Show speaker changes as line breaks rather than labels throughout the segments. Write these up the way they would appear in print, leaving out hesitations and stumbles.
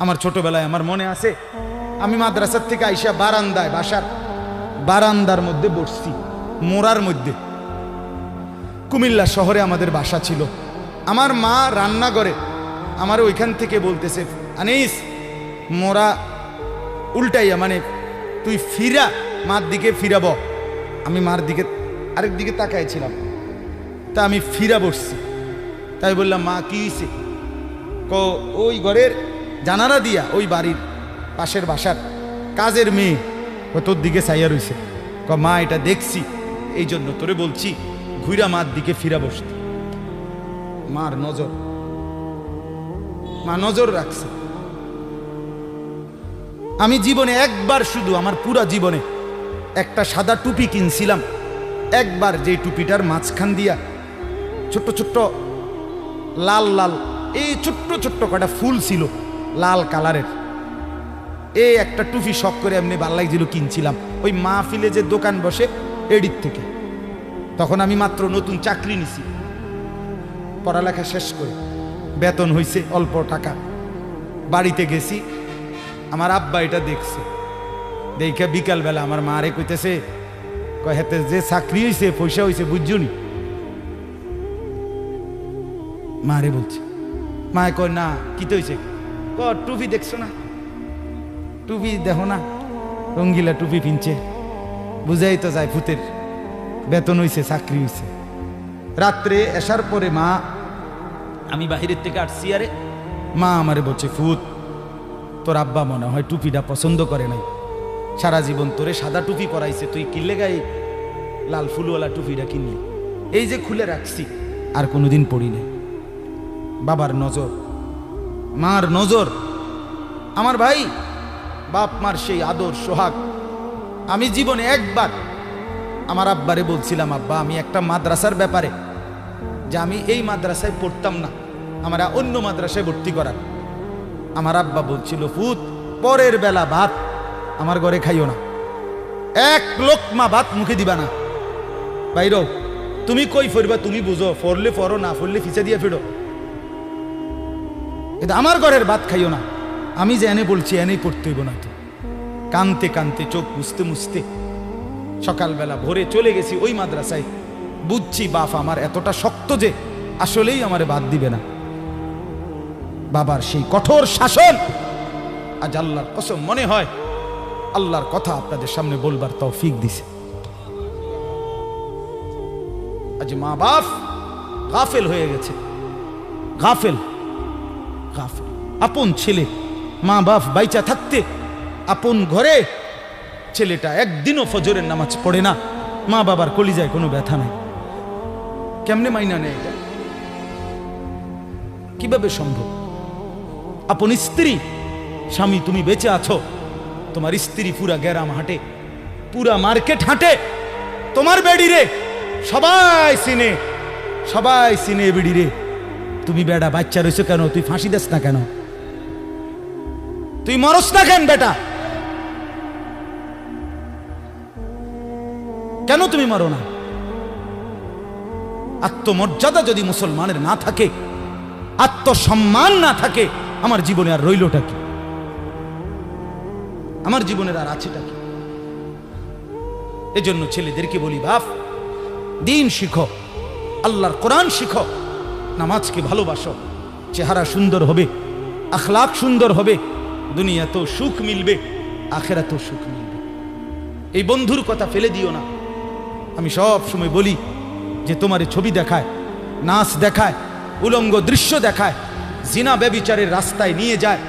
আমার ছোটবেলায় আমার মনে আছে, আমি মাদ্রাসার থেকে আইসা বারান্দায়, বাসার বারান্দার মধ্যে বসছি, মোড়ার মধ্যে। কুমিল্লা শহরে আমাদের বাসা ছিল। আমার মা রান্না করে আমার ওইখান থেকে বলতেছে, আনিস মোরা উল্টাইয়া, মানে তুই ফিরা, মার দিকে ফিরাব। আমি মার দিকে আরেক দিকে তাকাইছিলাম, তা আমি ফিরা বসছি। তাই বললাম, মা কি হয়েছে? ওই ঘরের জানালা দিয়া ওই বাড়ির পাশের বাসার কাজের মেয়ে তোর দিকে চাইয়া রইছে। মা এটা দেখছি, এই জন্য তোরে বলছি ঘুরা মার দিকে ফিরা বসতে। মার নজর, মা নজর রাখছে। আমি জীবনে একবার, শুধু আমার পুরা জীবনে একটা সাদা টুপি কিনছিলাম একবার, যে টুপিটার মাঝখান দিয়া ছোট্ট ছোট্ট লাল লাল এই ছোট্ট ছোট্ট কটা ফুল ছিল লাল কালারের। এই একটা টুপি শখ করে এমনি ভাল লাগছিল, কিনছিলাম ওই মাহফিলে যে দোকান বসে এডির থেকে। তখন আমি মাত্র নতুন চাকরি নিছি, পড়ালেখা শেষ করে বেতন হইছে অল্প টাকা। বাড়িতে গেছি, আমার আব্বা এটা দেখছে। দেখে বিকালবেলা আমার মারে কইতেছে, হেতে যে চাকরি হয়েছে পয়সা হয়েছে বুঝছনি? মারে বলছে। মায়ে কয় না, কি তো হয়েছে? টুপি দেখছো না, টুপি দেখো না, রঙ্গিলা টুপি পিনছে, বুঝাই তো যায় ভূতের বেতন হয়েছে, চাকরি হয়েছে। রাত্রে আসার পরে মা, আমি বাহিরের থেকে আসছি, আরে মা আমারে বলছে, ফুত তোর আব্বা মনে হয় টুপিটা পছন্দ করে নাই, সারা জীবন তোরে সাদা টুপি পরাইছে, তুই কিনলে গায়ে লাল ফুলওয়ালা টুপিটা কিনলি। এই যে খুলে রাখছি, আর কোনোদিন পড়ি নাই। বাবার নজর, মার নজর। আমার ভাই, বাপ মার সেই আদর সোহাগ। আমি জীবনে একবার আমার আব্বারে বলছিলাম, আব্বা আমি একটা মাদ্রাসার ব্যাপারে, যে আমি এই মাদ্রাসায় পড়তাম না, আমরা অন্য মাদ্রাসায় ভর্তি করার। আমার আব্বা বলছিল, ফুত পরের বেলা ভাত আমার ঘরে খাইও না, এক লোকমা ভাত মুখে দিবা না, বাইর তুমি কই ফরবা তুমি বুঝো, ফরলে ফরো, না ফরলে ফিচে দিয়ে ফেরো, কিন্তু আমার ঘরের ভাত খাইও না। আমি যে এনে বলছি এনেই পড়তে হইব না। তো কানতে কানতে, চোখ মুছতে মুছতে সকালবেলা ভোরে চলে গেছি ওই মাদ্রাসায়। বুঝছি বাপ আমার এতটা শক্ত যে আসলেই আমারে বাদ দিবে না। বাবার সেই কঠোর শাসন, আজ আল্লাহর কসম মনে হয় আল্লাহর কথা আপনাদের সামনে বলবার তৌফিক দিছে। আজ মা বাপ গাফেল হয়ে গেছে, গাফেল গাফেল। আপন ছেলে, মা বাপ বাইচা থাকতে আপন ঘরে ছেলেটা একদিনও ফজরের নামাজ পড়ে না, মা বাবার কলিজায় কোনো ব্যথা নাই। কেমনে মাইনা নেয় এটা? কিভাবে সম্ভব? আপন স্ত্রী, স্বামী তুমি বেঁচে আছো, তোমার স্ত্রী পুরা গ্রাম হাঁটে, পুরা মার্কেট হাঁটে, তোমার বেড়ি রে সবাই চিনে, সবাই চিনে বেড়ি রে। তুমি বেড়া বাচ্চা রয়েছো কেন? তুই ফাঁসি দেস না কেন? তুই মরস না কেন বেটা? কেন তুমি মরো না? আত্মমর্যাদা যদি মুসলমানের না থাকে, আত্মসম্মান না থাকে, আমার জীবনে আর রইলটা কি? আমার জীবনের আর আছেটা কি? এজন্য ছেলেদেরকে বলি, বাপ দিন শিখো, আল্লাহর কোরআন শিখো, নামাজকে ভালোবাসো, চেহারা সুন্দর হবে, আখলাক সুন্দর হবে, দুনিয়াতেও সুখ মিলবে, আখেরাতেও সুখ মিলবে। এই বন্ধুর কথা ফেলে দিও না। আমি সব সময় বলি যে তোমারে ছবি দেখায়, নাচ দেখায়, উলঙ্গ দৃশ্য দেখায়, জিনা ব্যভিচারের রাস্তায় নিয়ে যায়,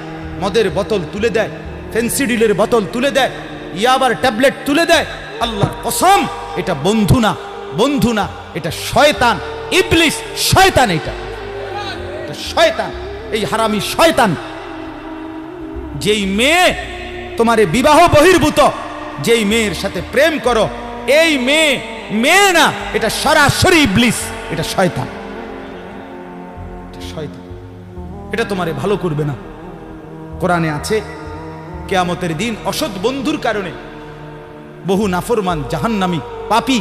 মদের বোতল তুলে দেয়, ফেন্সিডিলের বোতল তুলে দেয়, ইয়াবার ট্যাবলেট তুলে দেয়, আল্লাহর কসম এটা বন্ধু না, বন্ধু না, এটা শয়তান, ইবলিস, শয়তান, এটা শয়তান, এই হারামি শয়তান। যেই মেয়ে তোমারে বিবাহ বহির্ভূত, যেই মেয়ের সাথে প্রেম করো, এই মেয়ে মেয়ে না, এটা সরাসরি ইবলিস, এটা শয়তান, এটা শয়তান, এটা তোমারে ভালো করবে না। কোরআনে আছে কিয়ামতের দিন অসৎ বন্ধুর কারণে বহু নাফরমান জাহান্নামী পাপী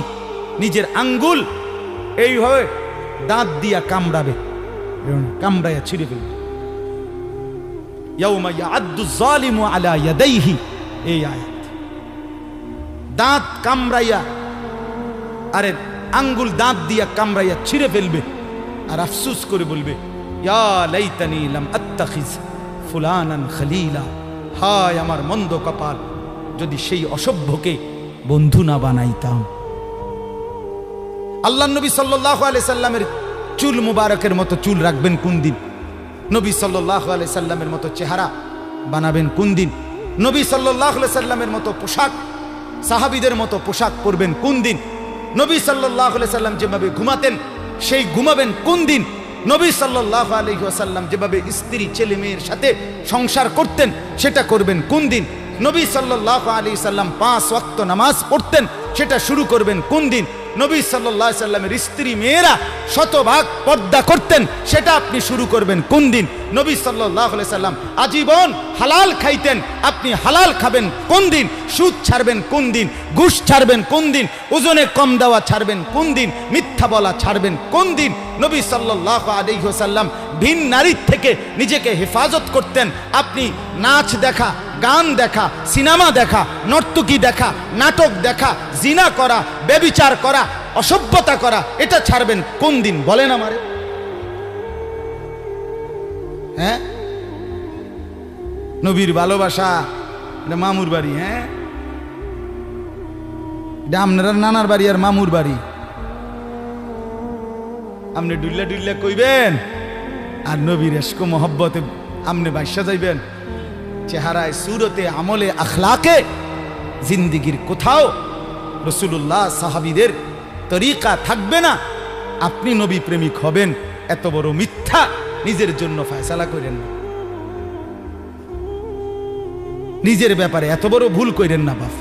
নিজের আঙ্গুল এইভাবে দাঁত দিয়া কামড়াবে, কামড়াইয়া ছিঁড়ে ফেলবে। ইয়াউমা ইয়াআদ্দু যালিমু আলা ইয়াদাইহি, এই আয়াত। দাঁত কামড়াইয়া, আরে আঙ্গুল দাঁত দিয়া কামড়াইয়া ছিঁড়ে ফেলবে আর আফসোস করে বলবে, ইয়া লাইতানি লাম আত্তাখিজ ফুলানান খলিলা, হায় আমার মন্দ কপাল, যদি সেই অসভ্যকে বন্ধু না বানাইতাম। আল্লাহ নবী সাল্লাল্লাহু আলাইহি সাল্লামের চুল মুবারকের মতো চুল রাখবেন কোন দিন? নবী সাল্লাল্লাহু আলাইহি সাল্লামের মতো চেহারা বানাবেন কোন দিন? নবী সাল্লাল্লাহু আলাইহি সাল্লামের মতো পোশাক, সাহাবীদের মতো পোশাক পরবেন কোন দিন? নবী সাল্লাল্লাহু আলাইহি সাল্লাম যেভাবে ঘুমাতেন সেই ঘুমাবেন কোন দিন? নবী সাল্লাল্লাহু আলাইহি ওয়াসাল্লাম যেভাবে স্ত্রী ছেলে মেয়ের সাথে সংসার করতেন সেটা করবেন কোন দিন? নবী সাল্লাল্লাহু আলাইহি সাল্লাম 5 ওয়াক্ত নামাজ পড়তেন, সেটা শুরু করবেন কোন দিন? নবী সাল্লাল্লাহু আলাইহি সাল্লামের স্ত্রী মেয়েরা শতভাগ পর্দা করতেন, সেটা আপনি শুরু করবেন কোন দিন? নবী সাল্লাল্লাহু আলাইহি সাল্লাম আজীবন হালাল খাইতেন, আপনি হালাল খাবেন কোন দিন? সুদ ছাড়বেন কোন দিন? ঘুষ ছাড়বেন কোন দিন? ওজনে কম দেওয়া ছাড়বেন কোন দিন? মিথ্যা বলা ছাড়বেন কোন দিন? নবী সাল্লাল্লাহু আলাইহি ওয়াসাল্লাম ভিন নারীর থেকে নিজেকে হেফাজত করতেন, আপনি নাচ দেখা, গান দেখা, সিনেমা দেখা, নর্তকী দেখা, নাটক দেখা, জিনা করা, ব্যভিচার করা, অসভ্যতা করা, এটা ছাড়বেন কোন দিন? বলেন আমারে। হ্যাঁ, নবীর ভালোবাসা এটা মামুর বাড়ি, হ্যাঁ, এটা আপনারা নানার বাড়ি আর মামুর বাড়ি। আপনি ডুল্লা ডুল্লা কইবেন আর নবীর এশক মোহব্বতে আপনি বাইসা যাইবেন। চেহারায়, সুরতে, আমলে, আখলাকে জিন্দিগির কোথাও রাসূলুল্লাহ সাহাবীদের তরিকা থাকবে না। আপনি নবী প্রেমিক হবেন, এত বড় মিথ্যা নিজের জন্য ফয়সালা করেন না, নিজের ব্যাপারে এত বড় ভুল করেন না বাপ,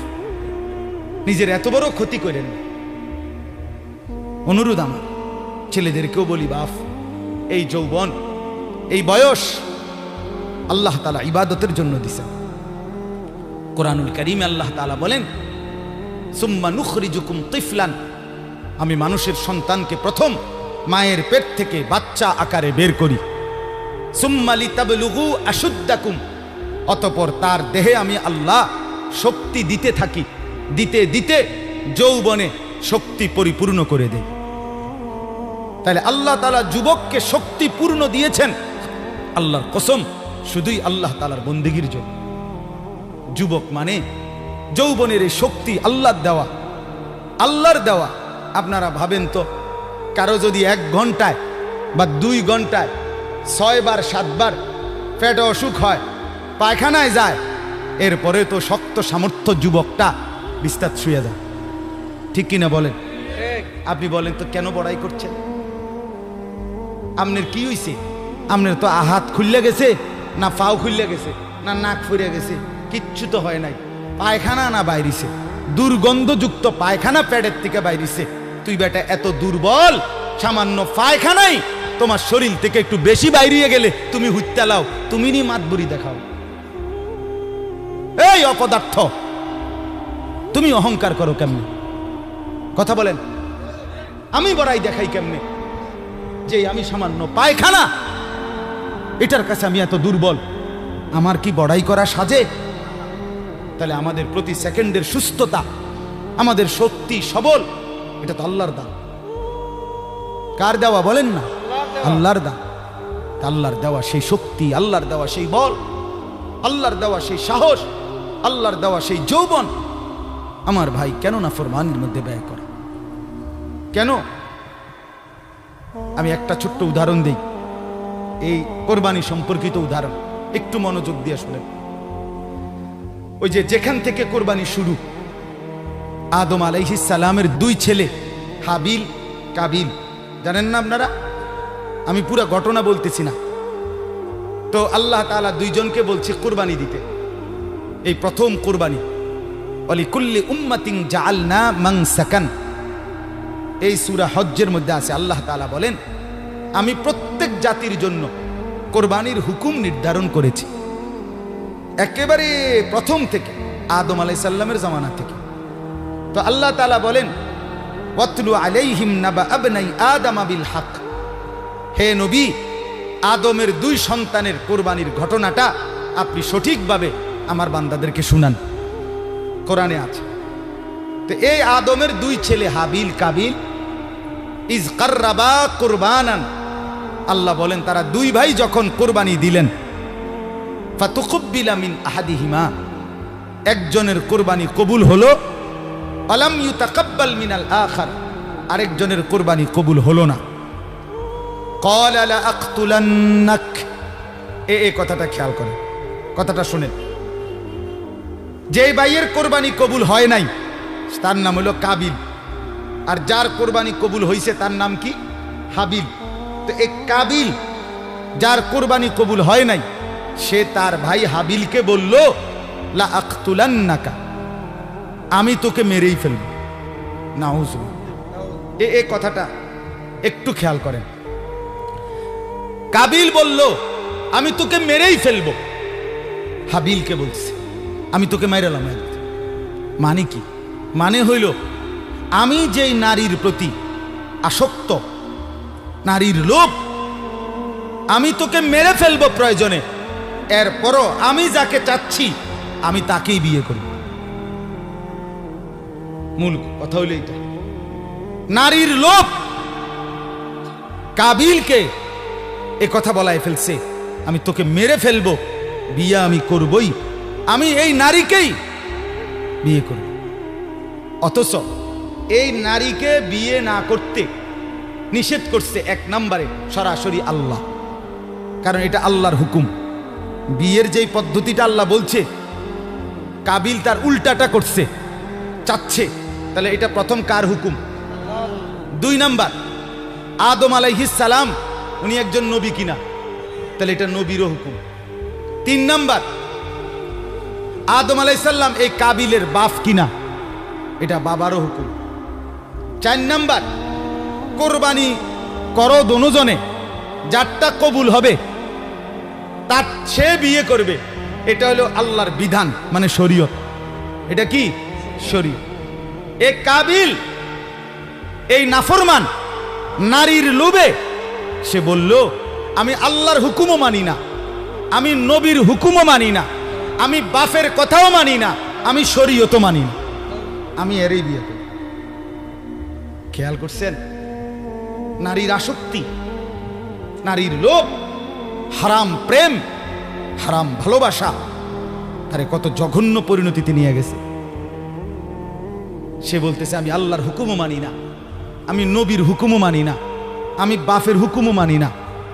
নিজের এত বড় ক্ষতি করেন না। অনুরোধ আমার ছেলেদেরকেও বলি, বাপ, এই যৌবন, এই বয়স আল্লাহ তাআলা ইবাদতের জন্য দিয়েছেন। কোরআনুল কারীমে আল্লাহ তাআলা বলেন, সুম্মা নুখরিজুকুম তিফলান, আমি মানুষের সন্তানকে প্রথম মায়ের পেট থেকে বাচ্চা আকারে বের করি। সুম্মা লিতাবলুগু আশুদ্দাকুম, অতঃপর তার দেহে আমি আল্লাহ শক্তি দিতে থাকি, দিতে দিতে যৌবনে শক্তি পরিপূর্ণ করে দেই। তাহলে আল্লাহ তাআলা যুবককে শক্তি পূর্ণ দিয়েছেন, আল্লাহর কসম, শুধুই আল্লাহ তাআলার বন্দেগীর জন্য। যুবক মানে যৌবনের এই শক্তি আল্লাহর দেওয়া, আল্লাহর দেওয়া। আপনারা ভাবেন তো, কারো যদি 1 ঘন্টায় বা 2 ঘন্টায় 6 বার 7 বার পেটে অসুখ হয়, পায়খানায় যায়, এরপরে তো শক্ত সামর্থ্য যুবকটা বিস্তার শুয়ে যায়, ঠিক কিনা বলেন? আপনি বলেন তো, কেন বড়াই করছেন? আপনার কি হইছে? আপনার তো হাত খুললে গেছে, না পাও খুললে গেছে, না নাক ফুরে গেছে, কিচ্ছু তো হয় নাই। পায়খানা না বাইরিছে, দুর্গন্ধযুক্ত পায়খানা পেটের থেকে বাইরিছে। তুই বেটা এত দুর্বল, সামান্য পায়খানাই তোমার শরীর থেকে একটু বেশি বাইরিয়ে গেলে তুমি হুত্যা লাও, তুমি নি মাতবুরি দেখাও। এই অপদার্থ, তুমি অহংকার করো কেমনে? কথা বলেন, আমি বড়াই দেখাই কেমনে যে আমি সামান্য পায়খানা, এটার কাছে আমি এত দুর্বল? আমার কি বড়াই করা সাজে? তাহলে আমাদের প্রতি সেকেন্ডের সুস্থতা, আমাদের শক্তি সবল, এটা তো আল্লাহর দান। কার দেওয়া বলেন না? আল্লাহর দান। আল্লাহর দেওয়া সেই শক্তি, আল্লাহর দেওয়া সেই বল, আল্লাহর দেওয়া সেই সাহস, আল্লাহর দেওয়া সেই যৌবন, আমার ভাই কেন না ফরমানের মধ্যে ব্যয় করা? কেন? আমি একটা ছোট্ট উদাহরণ দিই, এই কোরবানি সম্পর্কিত উদাহরণ, একটু মনোযোগ দিয়ে শুনেন। ওই যে যেখান থেকে কোরবানি শুরু, আদম আলাইহিস সালামের 2 ছেলে হাবিল কাবিল, জানেন না আপনারা? আমি পুরো ঘটনা বলতেছি না। তো আল্লাহ তাআলা 2 জনকে বলছে কোরবানি দিতে, এই প্রথম কোরবানি। ওয়ালিকুল্লি উম্মাতিন জাআলনা মানসাকান, এই সূরা হজ্জের মধ্যে আছে। আল্লাহ তাআলা বলেন, আমি প্রত্যেক জাতির জন্য কোরবানির হুকুম নির্ধারণ করেছি, একেবারে প্রথম থেকে, আদম আলাইহিস সালামের জামানা থেকে। তো আল্লাহ তাআলা বলেন, ওয়াতলু আলাইহিম নাবা আবনাই আদম বিল হক, হে নবী, আদমের 2 সন্তানের কোরবানির ঘটনাটা আপনি সঠিকভাবে আমার বান্দাদেরকে শুনান। কোরআনে আছে। তো এই আদমের দুই ছেলে হাবিল কাবিল ইজ কাররাবা কুরবানান, আল্লাহ বলেন তারা দুই ভাই যখন কোরবানি দিলেন, ফাতুকুব্বিলা মিন আহাদিহিমা, একজনের কোরবানি কবুল হলো, আলাম ইউতাকাব্বাল মিনাল আখার, আরেকজনের কোরবানি কবুল হলো না। ক্বালা লা আকতুলান্নাক, এই কথাটা খেয়াল করেন, কথাটা শুনেন। যে ভাইয়ের কোরবানি কবুল হয় নাই তার নাম হলো কাবিল, আর যার কোরবানি কবুল হয়েছে তার নাম কি? হাবিল। তো এই কাবিল যার কোরবানি কবুল হয় নাই, সে তার ভাই হাবিলকে বলল লা আকতুলান্নাকা, আমি তোকে মেরেই ফেলব। নাউযুবিল্লাহ। এই কথাটা একটু খেয়াল করেন। কাবিল বলল আমি তোকে মেরেই ফেলব, হাবিলকে বলছে আমি তোকে মেরালাম। মানে কি? মানে হইল আমি যেই নারীর প্রতি আসক্ত, নারীর লোভ, আমি তোকে মেরে ফেলবো প্রয়োজনে, এরপরও আমি যাকে চাচ্ছি আমি তাকেই বিয়ে করব। মূল কথা হইল এইটা, নারীর লোভ কাবিলকে এ কথা বলায় ফেলছে, আমি তোকে মেরে ফেলবো, বিয়ে আমি করবই, আমি এই নারীকেই বিয়ে করব। অথচ এই নারীকে বিয়ে না করতে নিষেধ করছে এক নম্বরে সরাসরি আল্লাহ, কারণ এটা আল্লাহর হুকুম। বিয়ের যেই পদ্ধতিটা আল্লাহ বলছে, কাবিল তার উল্টাটা করছে, চাচ্ছে, তাহলে এটা প্রথম কার হুকুম? দুই নাম্বার, আদম আলাইহিস সালাম উনি একজন নবী কিনা, তাহলে এটা নবীরও হুকুম। তিন নাম্বার, আদম আলাইহিস সালাম এই কাবিলের বাপ কিনা, এটা বাবারও হুকুম। চার নাম্বার, কোরবানি করো দোনোজনে, যারটা কবুল হবে তার সে বিয়ে করবে, এটা হলো আল্লাহর বিধান, মানে শরীয়ত। এটা কি? শরীয়ত। এই কাবিল এই নাফরমান নারীর লোভে সে বলল আমি আল্লাহর হুকুমও মানি না, আমি নবীর হুকুমও মানি না, আমি বাপের কথাও মানি না, আমি শরীয়তও মানি না, আমি এরই বিয়ে করি। খেয়াল করছেন? নারীর আসক্তি, নারীর লোভ, হারাম প্রেম, হারাম ভালোবাসা তারে কত জঘন্য পরিণতিতে নিয়ে গেছে। সে বলতেছে আমি আল্লাহর হুকুমও মানি না, আমি নবীর হুকুমও মানি না, আমি বাপের হুকুমও মানি না,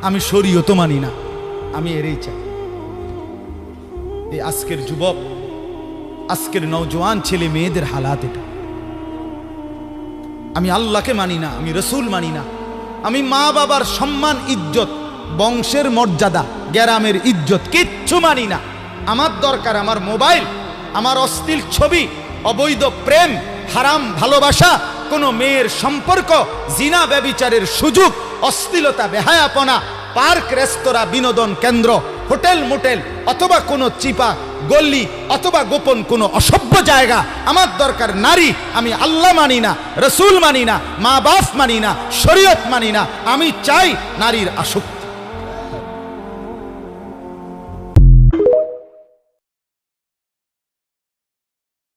আমি শরীয়তও মানি না, আমি এরই চাই। এই আজকের যুবক, আজকের নওজোয়ান ছেলে মেয়েদের হালাত এটা। আমি আল্লাহকে মানি না, আমি রসুল মানি না, আমি মা বাবার সম্মান ইজ্জত, বংশের মর্যাদা, গ্রামের ইজ্জত কিচ্ছু মানি না। আমার দরকার আমার মোবাইল, আমার অশ্লীল ছবি, অবৈধ প্রেম, হারাম ভালোবাসা, কোন মেয়ের সম্পর্ক, জিনা ব্যভিচারের সুযোগ, অশ্লীলতা, বেহায়াপনা, পার্ক, রেস্তোরাঁ, বিনোদন কেন্দ্র, হোটেল মোটেল, অথবা কোনো চিপা গল্লি, অথবা গোপন কোনো অসভ্য জায়গা। আমার দরকার নারী, আমি আল্লাহ মানি না, রসুল মানি না, মা বাপ মানি না, শরীয়ত মানি না, আমি চাই নারীর আসক্তি।